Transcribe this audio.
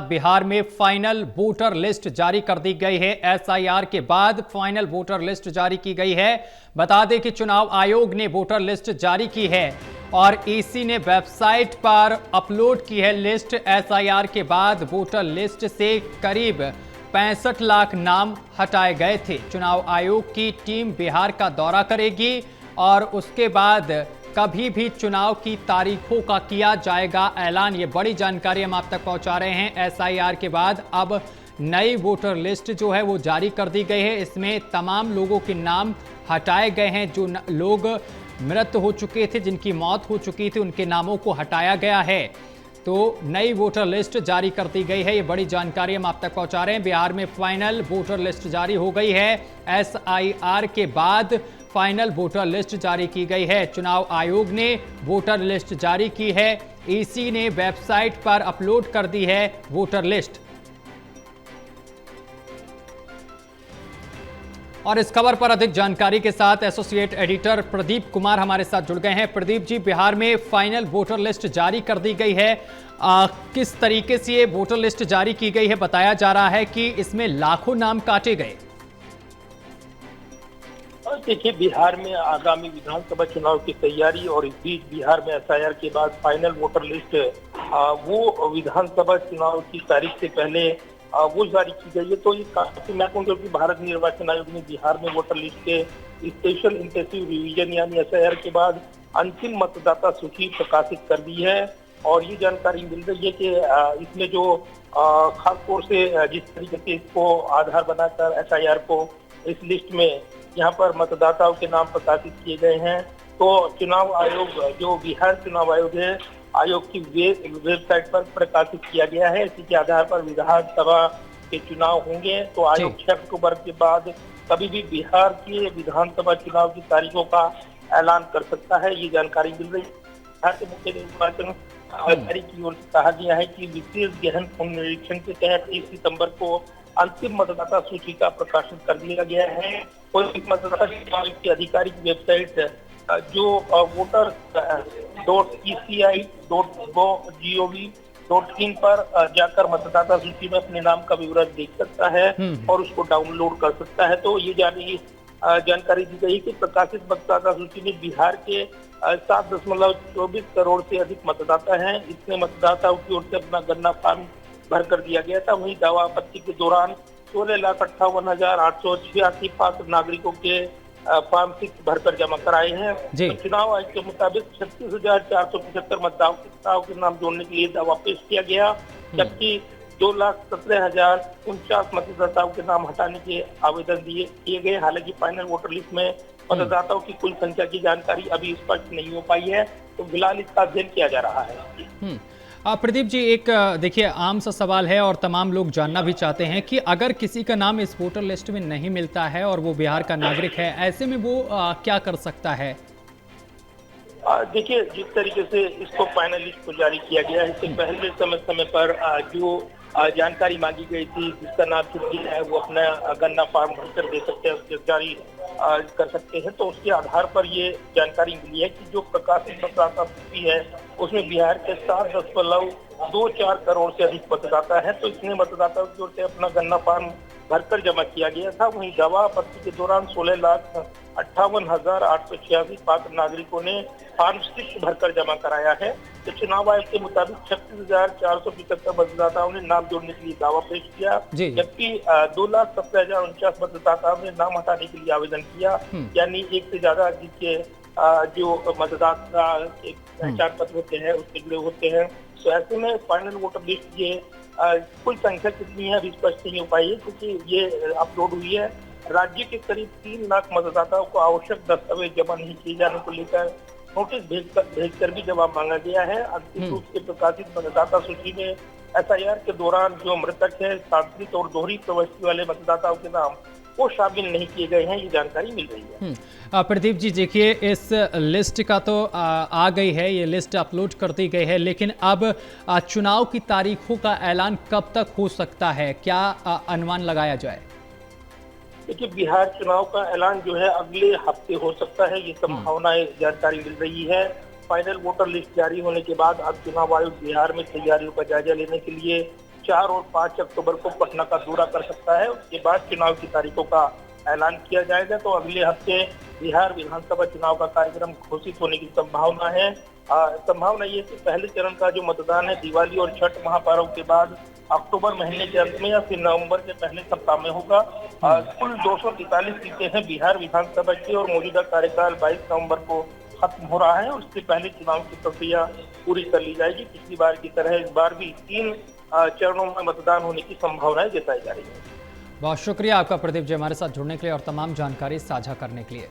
बिहार में final voter list जारी कर दी गई है। एसआईआर के बाद फाइनल वोटर लिस्ट जारी की गई है। बता दें कि चुनाव आयोग ने वोटर लिस्ट जारी की है और ईसी ने वेबसाइट पर अपलोड की है लिस्ट। एसआईआर के बाद वोटर लिस्ट से करीब 65 लाख नाम हटाए गए थे। चुनाव आयोग की टीम बिहार का दौरा करेगी और उसके बाद कभी भी चुनाव की तारीखों का किया जाएगा ऐलान। ये बड़ी जानकारी हम आप तक पहुंचा रहे हैं। एसआईआर के बाद अब नई वोटर लिस्ट जो है वो जारी कर दी गई है। इसमें तमाम लोगों के नाम हटाए गए हैं। जो लोग मृत हो चुके थे, जिनकी मौत हो चुकी थी, उनके नामों को हटाया गया है। तो नई वोटर लिस्ट जारी कर दी गई है। ये बड़ी जानकारी हम आप तक पहुंचा रहे हैं। बिहार में फाइनल वोटर लिस्ट जारी हो गई है। एसआईआर के बाद फाइनल वोटर लिस्ट जारी की गई है। चुनाव आयोग ने वोटर लिस्ट जारी की है। ईसी ने वेबसाइट पर अपलोड कर दी है वोटर लिस्ट। और इस खबर पर अधिक जानकारी के साथ एसोसिएट एडिटर प्रदीप कुमार हमारे साथ जुड़ गए हैं। प्रदीप जी, बिहार में फाइनल वोटर लिस्ट जारी कर दी गई है। किस तरीके से ये वोटर लिस्ट जारी की गई है? बताया जा रहा है कि इसमें लाखों नाम काटे गए। देखिए, बिहार में आगामी विधानसभा चुनाव की तैयारी और इस बीच बिहार में एसआईआर के बाद फाइनल वोटर लिस्ट वो विधानसभा चुनाव की तारीख से पहले वो जारी की गई है। तो ये काफी महत्वपूर्ण, क्योंकि भारत निर्वाचन आयोग ने बिहार में वोटर लिस्ट के स्पेशल इंटेंसिव रिवीजन यानी एसआईआर के बाद अंतिम मतदाता सूची प्रकाशित कर दी है। और ये जानकारी मिल रही है कि इसमें जो खास तौर से जिस तरीके से इसको आधार बनाकर एसआईआर को इस लिस्ट में यहाँ पर मतदाताओं के नाम प्रकाशित किए गए हैं। तो चुनाव आयोग, जो बिहार चुनाव आयोग है, आयोग की वेबसाइट पर प्रकाशित किया गया है। इसी के आधार पर विधानसभा के चुनाव होंगे। तो आयोग 6 अक्टूबर के बाद कभी भी बिहार के विधानसभा चुनाव की तारीखों का ऐलान कर सकता है। ये जानकारी मिल रही है। बिहार के मुख्य निर्वाचन अधिकारी की ओर से कहा गया है कि विशेष गहन पुनरीक्षण के तहत 1 सितंबर को अंतिम मतदाता सूची का प्रकाशन कर दिया गया है। कोई मतदाता की आधिकारिक वेबसाइट जो voters.eci.gov.in पर जाकर मतदाता सूची में अपने नाम का विवरण देख सकता है और उसको डाउनलोड कर सकता है। तो ये जानकारी दी गई कि प्रकाशित मतदाता सूची में बिहार के 7.24 करोड़ से अधिक मतदाता हैं। इसमें मतदाताओं की ओर से अपना गणना फॉर्म भर कर दिया गया था। वहीं दावा आपत्ति के दौरान 16,58,886 पात्र नागरिकों के फॉर्म 6 भरकर जमा कराए हैं। तो चुनाव आयोग के मुताबिक 36,475 मतदाताओं के नाम जोड़ने के लिए दावा पेश किया गया, जबकि 2,17,049 मतदाताओं के नाम हटाने के आवेदन किए गए। हालांकि फाइनल वोटर लिस्ट में मतदाताओं की कुल संख्या की जानकारी अभी स्पष्ट नहीं हो पाई है। तो फिलहाल इसका अध्ययन किया जा रहा है। प्रदीप जी, एक देखिए आम सा सवाल है और तमाम लोग जानना भी चाहते हैं कि अगर किसी का नाम इस वोटर लिस्ट में नहीं मिलता है और वो बिहार का नागरिक है, ऐसे में वो क्या कर सकता है? देखिए, जिस तरीके से इसको फाइनल लिस्ट को जारी किया गया है, इससे पहले समय पर जो जानकारी मांगी गई थी, जिसका नाम छूट गया है, वो अपना गणना फॉर्म भरकर दे सकते हैं, उसके जारी कर सकते हैं। तो उसके आधार पर ये जानकारी मिली है कि जो प्रकाशित मतदाता सूची है उसमें बिहार के 7.24 करोड़ से अधिक मतदाता है। तो इतने मतदाताओं की ओर से अपना गणना फॉर्म भरकर जमा किया गया था। वहीं दावा आपत्ति के दौरान 16,58,886 पात्र नागरिकों ने फॉर्म 6 भरकर जमा कराया है। तो चुनाव आयोग के मुताबिक 36,475 मतदाताओं ने नाम जोड़ने के लिए दावा पेश किया, जबकि 2,17,049 मतदाताओं ने नाम हटाने के लिए आवेदन किया। यानी एक से ज्यादा जिसके जो मतदाता के पहचान पत्र होते हैं उससे जुड़े होते हैं। तो ऐसे में फाइनल वोटर लिस्ट ये कुल संख्या कितनी है अभी स्पष्ट नहीं हो पाई है, क्योंकि ये अपलोड हुई है। राज्य के करीब 3 लाख मतदाताओं को आवश्यक दस्तावेज जमा नहीं किए जाने को लेकर नोटिस भेजकर भी जवाब मांगा गया है। अंतिम रूप से प्रकाशित मतदाता सूची में एसआईआर के दौरान जो मृतक है, सांस्कृतिक और दोहरी प्रविष्टि वाले मतदाताओं के नाम वो शामिल नहीं किए गए हैं। ये जानकारी मिल रही है। प्रदीप जी, देखिए इस लिस्ट का तो आ गई है, ये लिस्ट अपलोड कर दी गई है, लेकिन अब चुनाव की तारीखों का ऐलान कब तक हो सकता है? क्या अनुमान लगाया जाए? देखिए, बिहार चुनाव का ऐलान जो है अगले हफ्ते हो सकता है, ये संभावनाएं जानकारी मिल रही है। फाइनल वोटर लिस्ट जारी होने के बाद अब चुनाव आयोग बिहार में तैयारियों का जायजा लेने के लिए 4 और 5 अक्टूबर को पटना का दौरा कर सकता है। उसके बाद चुनाव की तारीखों का ऐलान किया जाएगा। तो अगले हफ्ते बिहार विधानसभा चुनाव का कार्यक्रम घोषित होने की संभावना है। संभावना ये है कि पहले चरण का जो मतदान है दिवाली और छठ महापर्व के बाद अक्टूबर महीने के अंत में या फिर नवंबर के पहले सप्ताह में होगा। कुल 243 सीटें हैं बिहार विधानसभा की और मौजूदा कार्यकाल 22 नवंबर को खत्म हो रहा है। उससे पहले चुनाव की प्रक्रिया पूरी कर ली जाएगी। पिछली बार की तरह इस बार भी 3 चरणों में मतदान होने की संभावनाएं जताई जा रही है। बहुत शुक्रिया आपका प्रदीप जी, हमारे साथ जुड़ने के लिए और तमाम जानकारी साझा करने के लिए।